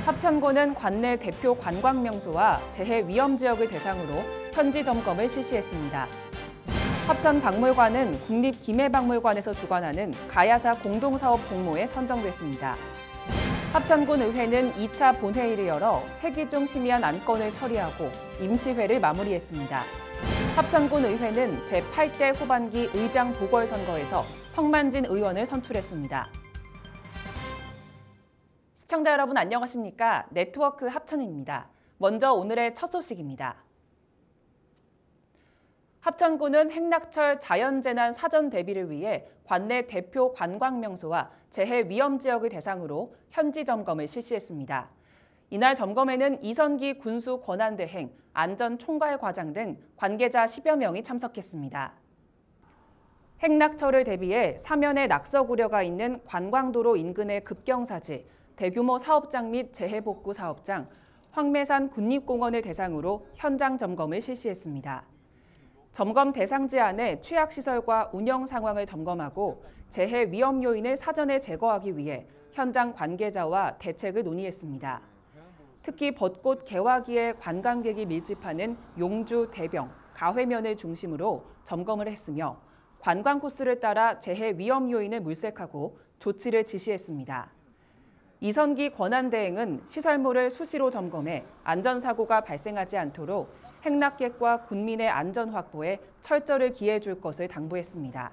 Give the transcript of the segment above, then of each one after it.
합천군은 관내 대표 관광명소와 재해 위험 지역을 대상으로 현지 점검을 실시했습니다. 합천박물관은 국립기매박물관에서 주관하는 가야사 공동사업 공모에 선정됐습니다. 합천군 의회는 2차 본회의를 열어 회기 중 심의한 안건을 처리하고 임시회를 마무리했습니다. 합천군 의회는 제8대 후반기 의장 보궐선거에서 성만진 의원을 선출했습니다. 시청자 여러분 안녕하십니까? 네트워크 합천입니다. 먼저 오늘의 첫 소식입니다. 합천군은 행락철 자연재난 사전 대비를 위해 관내 대표 관광명소와 재해 위험 지역을 대상으로 현지 점검을 실시했습니다. 이날 점검에는 이선기 군수 권한대행, 안전총괄과장 등 관계자 10여 명이 참석했습니다. 행락철을 대비해 사면에 낙석 우려가 있는 관광도로 인근의 급경사지, 대규모 사업장 및 재해복구 사업장, 황매산 국립공원을 대상으로 현장 점검을 실시했습니다. 점검 대상지 안에 취약시설과 운영 상황을 점검하고 재해 위험 요인을 사전에 제거하기 위해 현장 관계자와 대책을 논의했습니다. 특히 벚꽃 개화기에 관광객이 밀집하는 용주, 대병, 가회면을 중심으로 점검을 했으며 관광 코스를 따라 재해 위험 요인을 물색하고 조치를 지시했습니다. 이선기 권한대행은 시설물을 수시로 점검해 안전사고가 발생하지 않도록 행락객과 군민의 안전 확보에 철저를 기해줄 것을 당부했습니다.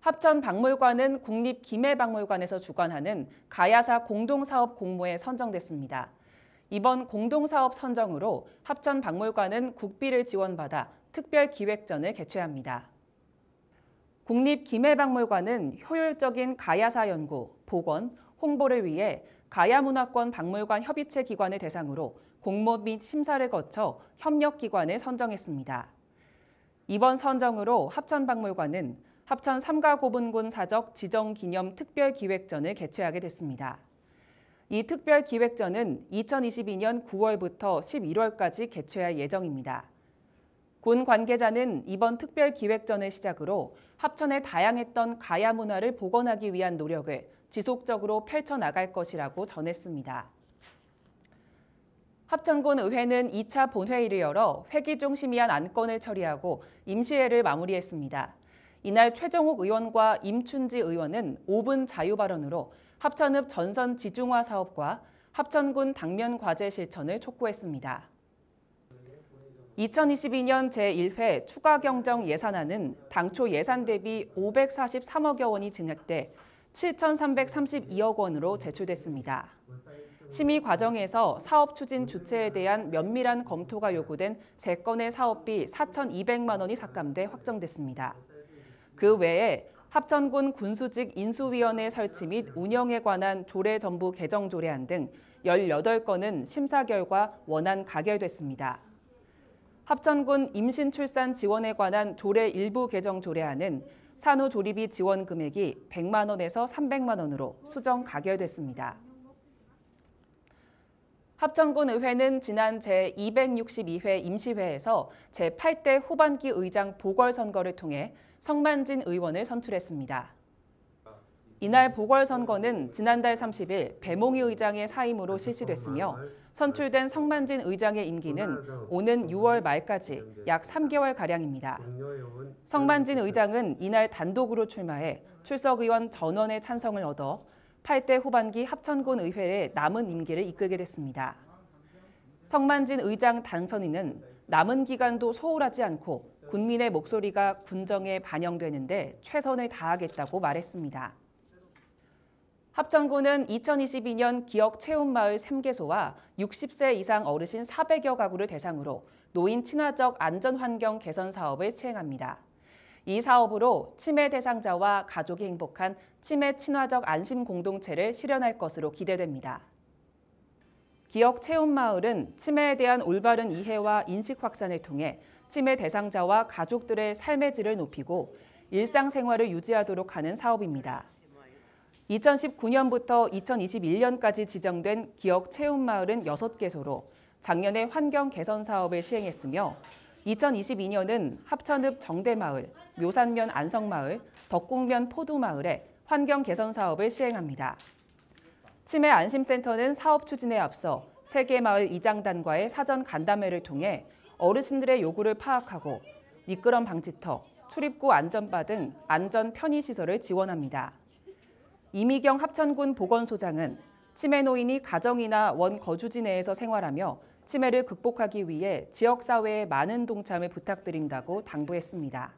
합천박물관은 국립기매박물관에서 주관하는 가야사 공동사업 공모에 선정됐습니다. 이번 공동사업 선정으로 합천박물관은 국비를 지원받아 특별기획전을 개최합니다. 국립기매박물관은 효율적인 가야사 연구, 복원, 홍보를 위해 가야문화권 박물관 협의체 기관을 대상으로 공모 및 심사를 거쳐 협력기관을 선정했습니다. 이번 선정으로 합천박물관은 합천 삼가고분군 사적 지정기념 특별기획전을 개최하게 됐습니다. 이 특별기획전은 2022년 9월부터 11월까지 개최할 예정입니다. 군 관계자는 이번 특별기획전을 시작으로 합천의 다양했던 가야 문화를 복원하기 위한 노력을 지속적으로 펼쳐나갈 것이라고 전했습니다. 합천군 의회는 2차 본회의를 열어 회기 중 심의한 안건을 처리하고 임시회를 마무리했습니다. 이날 최정욱 의원과 임춘지 의원은 5분 자유 발언으로 합천읍 전선 지중화 사업과 합천군 당면 과제 실천을 촉구했습니다. 2022년 제1회 추가경정 예산안은 당초 예산 대비 543억여 원이 증액돼 7,332억 원으로 제출됐습니다. 심의 과정에서 사업 추진 주체에 대한 면밀한 검토가 요구된 3건의 사업비 4,200만 원이 삭감돼 확정됐습니다. 그 외에 합천군 군수직 인수위원회 설치 및 운영에 관한 조례전부 개정 조례안 등 18건은 심사 결과 원안 가결됐습니다. 합천군 임신출산 지원에 관한 조례 일부 개정 조례안은 산후조리비 지원 금액이 100만 원에서 300만 원으로 수정 가결됐습니다. 합천군 의회는 지난 제262회 임시회에서 제8대 후반기 의장 보궐선거를 통해 성만진 의원을 선출했습니다. 이날 보궐선거는 지난달 30일 배몽희 의장의 사임으로 실시됐으며 선출된 성만진 의장의 임기는 오는 6월 말까지 약 3개월가량입니다. 성만진 의장은 이날 단독으로 출마해 출석의원 전원의 찬성을 얻어 8대 후반기 합천군 의회의 남은 임기를 이끌게 됐습니다. 성만진 의장 당선인은 남은 기간도 소홀하지 않고 군민의 목소리가 군정에 반영되는데 최선을 다하겠다고 말했습니다. 합천군은 2022년 기억체험마을 3개소와 60세 이상 어르신 400여 가구를 대상으로 노인 친화적 안전환경 개선 사업을 시행합니다. 이 사업으로 치매 대상자와 가족이 행복한 치매 친화적 안심 공동체를 실현할 것으로 기대됩니다. 기억체험마을은 치매에 대한 올바른 이해와 인식 확산을 통해 치매 대상자와 가족들의 삶의 질을 높이고 일상생활을 유지하도록 하는 사업입니다. 2019년부터 2021년까지 지정된 기억체험마을은 6개소로 작년에 환경 개선 사업을 시행했으며 2022년은 합천읍 정대마을, 묘산면 안성마을, 덕곡면 포두마을에 환경 개선 사업을 시행합니다. 치매 안심센터는 사업 추진에 앞서 세계마을 이장단과의 사전 간담회를 통해 어르신들의 요구를 파악하고 미끄럼 방지턱, 출입구 안전바 등 안전 편의시설을 지원합니다. 이미경 합천군 보건소장은 치매 노인이 가정이나 원 거주지 내에서 생활하며 치매를 극복하기 위해 지역사회의 많은 동참을 부탁드린다고 당부했습니다.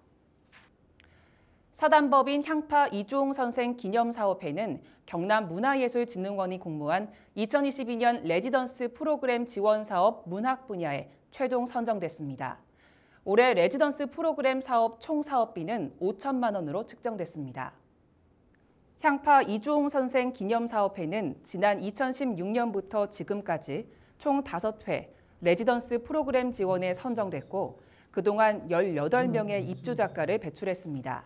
사단법인 향파 이주홍 선생 기념사업회는 경남문화예술진흥원이 공모한 2022년 레지던스 프로그램 지원사업 문학 분야에 최종 선정됐습니다. 올해 레지던스 프로그램 사업 총 사업비는 5천만 원으로 측정됐습니다. 향파 이주홍 선생 기념사업회는 지난 2016년부터 지금까지 총 5회 레지던스 프로그램 지원에 선정됐고 그동안 18명의 입주 작가를 배출했습니다.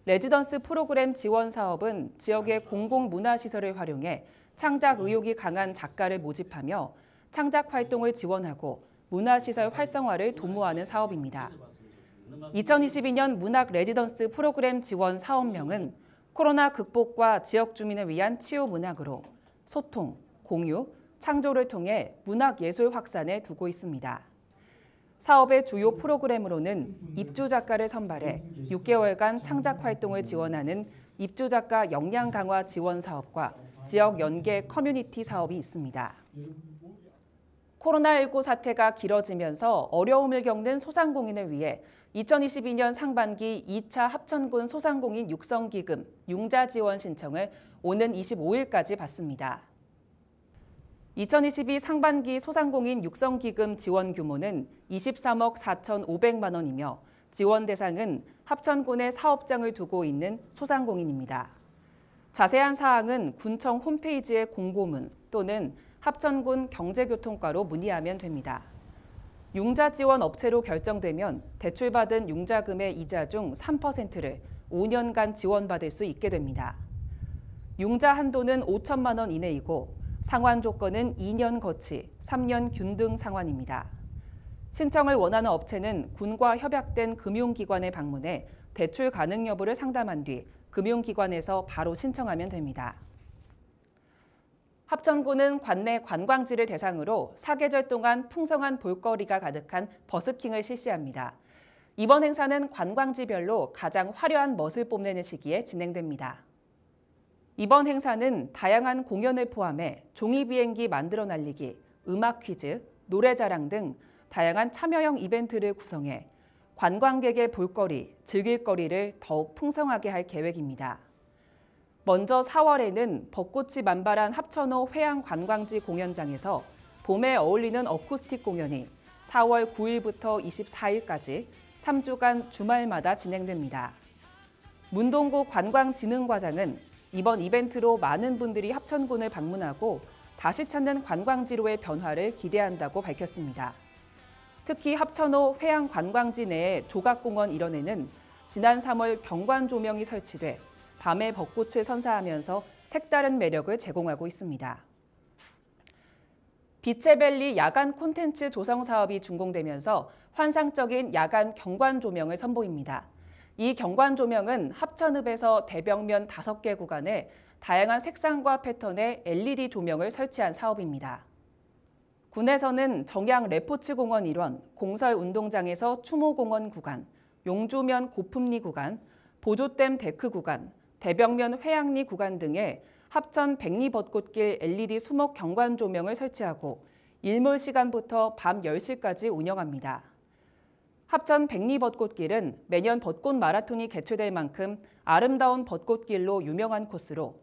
레지던스 프로그램 지원 사업은 지역의 공공문화시설을 활용해 창작 의욕이 강한 작가를 모집하며 창작 활동을 지원하고 문화시설 활성화를 도모하는 사업입니다. 2022년 문학 레지던스 프로그램 지원 사업명은 코로나 극복과 지역 주민을 위한 치유 문학으로 소통, 공유, 창조를 통해 문학 예술 확산에 두고 있습니다. 사업의 주요 프로그램으로는 입주 작가를 선발해 6개월간 창작 활동을 지원하는 입주 작가 역량 강화 지원 사업과 지역 연계 커뮤니티 사업이 있습니다. 코로나19 사태가 길어지면서 어려움을 겪는 소상공인을 위해 2022년 상반기 2차 합천군 소상공인 육성기금 융자 지원 신청을 오는 25일까지 받습니다. 2022 상반기 소상공인 육성기금 지원 규모는 23억 4,500만 원이며 지원 대상은 합천군에 사업장을 두고 있는 소상공인입니다. 자세한 사항은 군청 홈페이지의 공고문 또는 합천군 경제교통과로 문의하면 됩니다. 융자 지원 업체로 결정되면 대출받은 융자금의 이자 중 3%를 5년간 지원받을 수 있게 됩니다. 융자 한도는 5천만 원 이내이고 상환 조건은 2년 거치, 3년 균등 상환입니다. 신청을 원하는 업체는 군과 협약된 금융기관에 방문해 대출 가능 여부를 상담한 뒤 금융기관에서 바로 신청하면 됩니다. 합천군은 관내 관광지를 대상으로 사계절 동안 풍성한 볼거리가 가득한 버스킹을 실시합니다. 이번 행사는 관광지별로 가장 화려한 멋을 뽐내는 시기에 진행됩니다. 이번 행사는 다양한 공연을 포함해 종이비행기 만들어 날리기, 음악 퀴즈, 노래자랑 등 다양한 참여형 이벤트를 구성해 관광객의 볼거리, 즐길거리를 더욱 풍성하게 할 계획입니다. 먼저 4월에는 벚꽃이 만발한 합천호 해양관광지 공연장에서 봄에 어울리는 어쿠스틱 공연이 4월 9일부터 24일까지 3주간 주말마다 진행됩니다. 문동구 관광진흥과장은 이번 이벤트로 많은 분들이 합천군을 방문하고 다시 찾는 관광지로의 변화를 기대한다고 밝혔습니다. 특히 합천호 해양관광지 내의 조각공원 일원에는 지난 3월 경관 조명이 설치돼 밤에 벚꽃을 선사하면서 색다른 매력을 제공하고 있습니다. 빛의밸리 야간 콘텐츠 조성 사업이 준공되면서 환상적인 야간 경관 조명을 선보입니다. 이 경관 조명은 합천읍에서 대벽면 5개 구간에 다양한 색상과 패턴의 LED 조명을 설치한 사업입니다. 군에서는 정양 레포츠 공원 일원, 공설 운동장에서 추모공원 구간, 용주면 고품리 구간, 보조댐 데크 구간, 대벽면 회양리 구간 등에 합천 백리벚꽃길 LED 수목 경관 조명을 설치하고 일몰 시간부터 밤 10시까지 운영합니다. 합천 백리벚꽃길은 매년 벚꽃 마라톤이 개최될 만큼 아름다운 벚꽃길로 유명한 코스로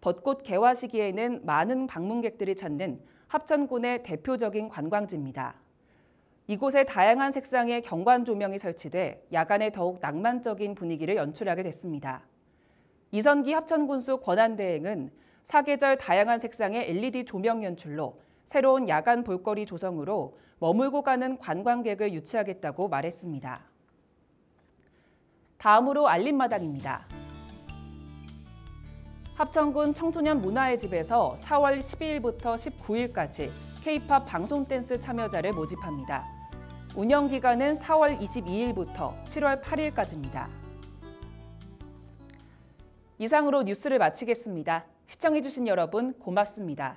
벚꽃 개화 시기에는 많은 방문객들이 찾는 합천군의 대표적인 관광지입니다. 이곳에 다양한 색상의 경관 조명이 설치돼 야간에 더욱 낭만적인 분위기를 연출하게 됐습니다. 이선기 합천군수 권한대행은 사계절 다양한 색상의 LED 조명 연출로 새로운 야간 볼거리 조성으로 머물고 가는 관광객을 유치하겠다고 말했습니다. 다음으로 알림마당입니다. 합천군 청소년 문화의 집에서 4월 12일부터 19일까지 K-팝 방송 댄스 참여자를 모집합니다. 운영 기간은 4월 22일부터 7월 8일까지입니다. 이상으로 뉴스를 마치겠습니다. 시청해주신 여러분 고맙습니다.